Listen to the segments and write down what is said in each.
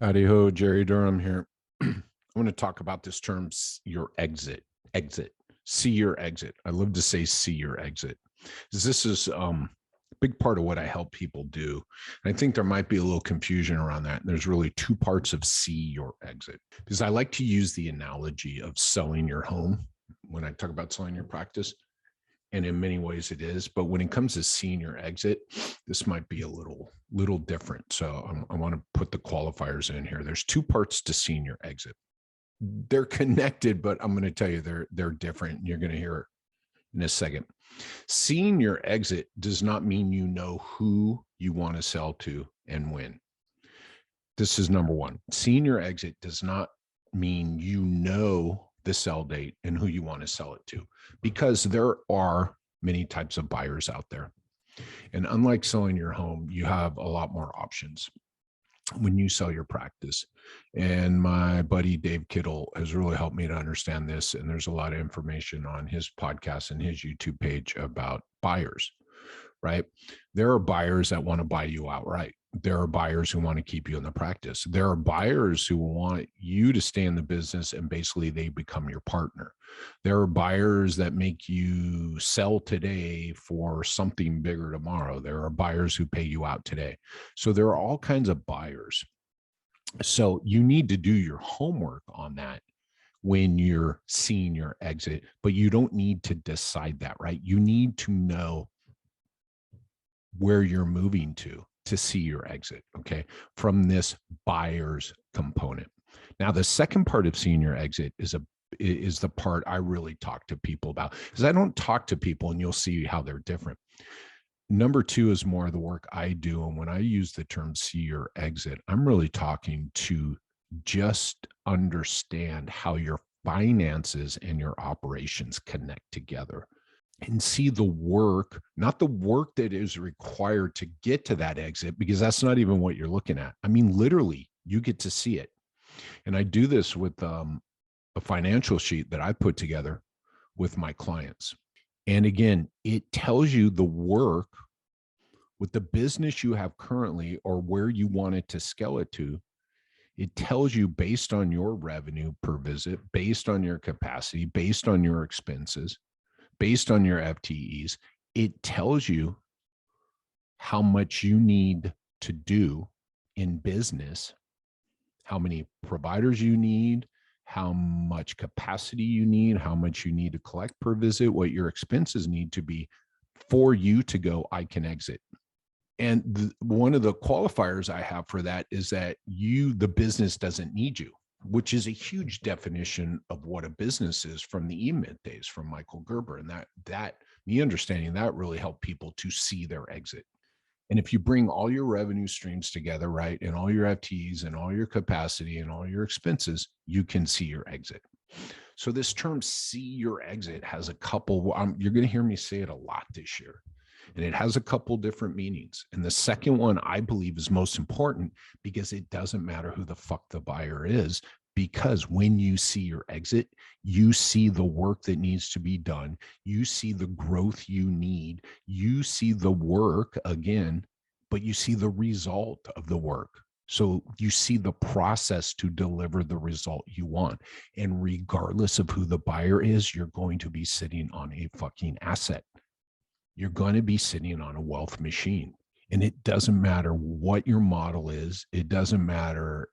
Howdy ho, Jerry Durham here. I want to talk about this term, your exit. Exit. See your exit. I love to say see your exit. This is a big part of what I help people do. And I think there might be a little confusion around that. And there's really two parts of see your exit. Because I like to use the analogy of selling your home when I talk about selling your practice. And in many ways it is, but when it comes to senior exit, this might be a little different. So I want to put the qualifiers in here. There's two parts to senior exit. They're connected, but I'm going to tell you they're different. You're going to hear it in a second. Senior exit does not mean you know who you want to sell to and when. This is number one. Senior exit does not mean you know the sell date and who you want to sell it to, because there are many types of buyers out there. And unlike selling your home, you have a lot more options when you sell your practice. And my buddy Dave Kittle has really helped me to understand this. And there's a lot of information on his podcast and his YouTube page about buyers, right? There are buyers that want to buy you outright. There are buyers who want to keep you in the practice. There are buyers who want you to stay in the business and basically they become your partner. There are buyers that make you sell today for something bigger tomorrow. There are buyers who pay you out today. So there are all kinds of buyers. So you need to do your homework on that when you're seeing your exit, but you don't need to decide that, right? You need to know where you're moving to see your exit, okay, from this buyer's component. Now, the second part of seeing your exit is the part I really talk to people about, because I don't talk to people and you'll see how they're different. Number two is more of the work I do. And when I use the term see your exit, I'm really talking to just understand how your finances and your operations connect together and see the work, not the work that is required to get to that exit, because that's not even what you're looking at. I mean, literally, you get to see it. And I do this with a financial sheet that I put together with my clients. And again, it tells you the work with the business you have currently or where you want it to scale it to. It tells you based on your revenue per visit, based on your capacity, based on your expenses, based on your FTEs, it tells you how much you need to do in business, how many providers you need, how much capacity you need, how much you need to collect per visit, what your expenses need to be for you to go, I can exit. And one of the qualifiers I have for that is that the business doesn't need you, which is a huge definition of what a business is from the E-Myth days from Michael Gerber. And that me understanding that really helped people to see their exit. And if you bring all your revenue streams together, right, and all your FTEs and all your capacity and all your expenses, you can see your exit. So this term see your exit has a couple, you're going to hear me say it a lot this year. And it has a couple different meanings. And the second one I believe is most important, because it doesn't matter who the fuck the buyer is, because when you see your exit, you see the work that needs to be done. You see the growth you need. You see the work again, but you see the result of the work. So you see the process to deliver the result you want. And regardless of who the buyer is, you're going to be sitting on a fucking asset. You're going to be sitting on a wealth machine. And it doesn't matter what your model is. It doesn't matter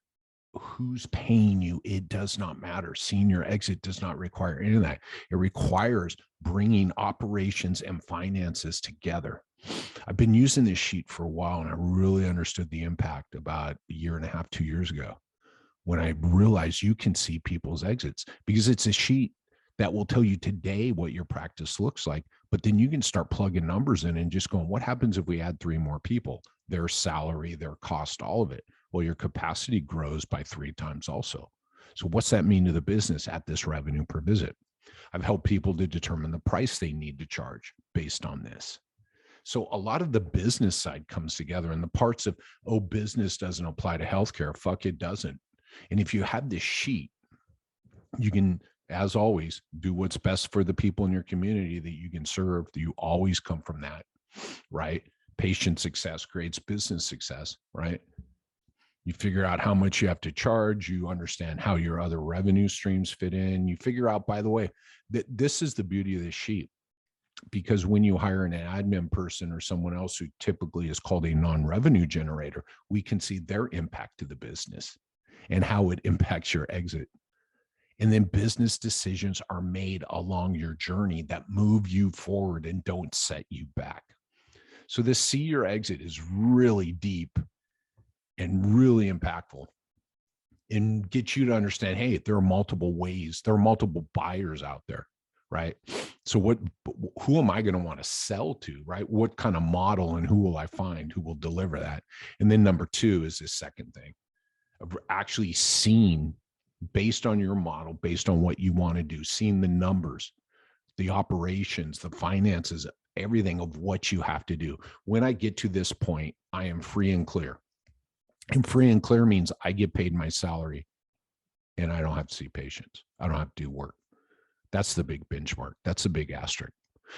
who's paying you. It does not matter. Senior exit does not require any of that. It requires bringing operations and finances together. I've been using this sheet for a while, and I really understood the impact about a year and a half, 2 years ago, when I realized you can see people's exits, because it's a sheet that will tell you today what your practice looks like. But then you can start plugging numbers in and just going, what happens if we add 3 more people? Their salary, their cost, all of it. Well, your capacity grows by 3 times also. So what's that mean to the business at this revenue per visit? I've helped people to determine the price they need to charge based on this. So a lot of the business side comes together, and the parts of, oh, business doesn't apply to healthcare. Fuck, it doesn't. And if you have this sheet, you can, as always, do what's best for the people in your community that you can serve. You always come from that, right? Patient success creates business success, right? You figure out how much you have to charge. You understand how your other revenue streams fit in. You figure out, by the way, that this is the beauty of the sheet, because when you hire an admin person or someone else who typically is called a non-revenue generator, we can see their impact to the business and how it impacts your exit. And then business decisions are made along your journey that move you forward and don't set you back. So this see your exit is really deep and really impactful, and get you to understand, hey, there are multiple ways, there are multiple buyers out there, right? So who am I going to want to sell to, right? What kind of model, and who will I find who will deliver that? And then number two is this second thing of actually seeing, based on your model, based on what you want to do, seeing the numbers, the operations, the finances, everything of what you have to do. When I get to this point, I am free and clear. And free and clear means I get paid my salary and I don't have to see patients. I don't have to do work. That's the big benchmark. That's the big asterisk.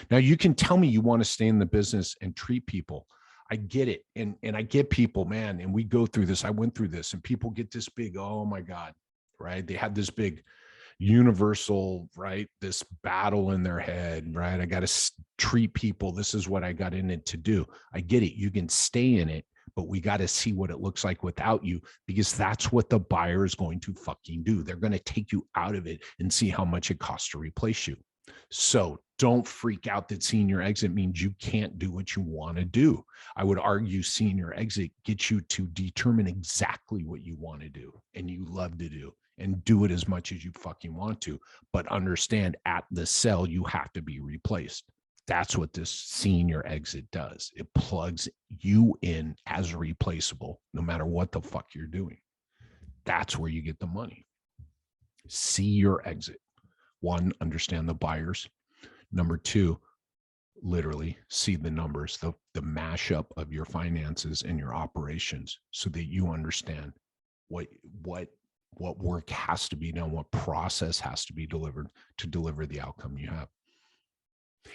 Now you can tell me you want to stay in the business and treat people. I get it. And I get people, man, and we go through this. I went through this, and people get this big, oh my God, right? They have this big universal, right? This battle in their head, right? I got to treat people. This is what I got in it to do. I get it. You can stay in it, but we got to see what it looks like without you, because that's what the buyer is going to fucking do. They're going to take you out of it and see how much it costs to replace you. So don't freak out that seeing your exit means you can't do what you want to do. I would argue seeing your exit gets you to determine exactly what you want to do and you love to do, and do it as much as you fucking want to. But understand, at the sell, you have to be replaced. That's what this seeing your exit does. It plugs you in as replaceable, no matter what the fuck you're doing. That's where you get the money. See your exit. One, understand the buyers. Number two, literally see the numbers, the mashup of your finances and your operations, so that you understand what work has to be done, what process has to be delivered to deliver the outcome you have.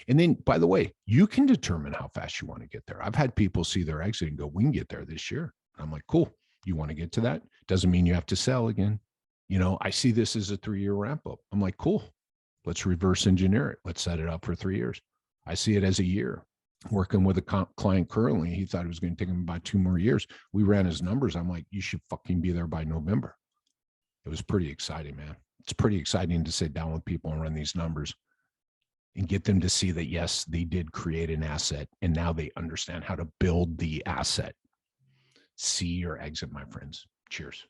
And then, by the way, you can determine how fast you want to get there. I've had people see their exit and go, we can get there this year. I'm like, cool. You want to get to that? Doesn't mean you have to sell again. You know, I see this as a 3-year ramp up. I'm like, cool. Let's reverse engineer it. Let's set it up for 3 years. I see it as a year. Working with a client currently, he thought it was going to take him about 2 more years. We ran his numbers. I'm like, you should fucking be there by November. It was pretty exciting, man. It's pretty exciting to sit down with people and run these numbers and get them to see that, yes, they did create an asset, and now they understand how to build the asset. See your exit, my friends. Cheers.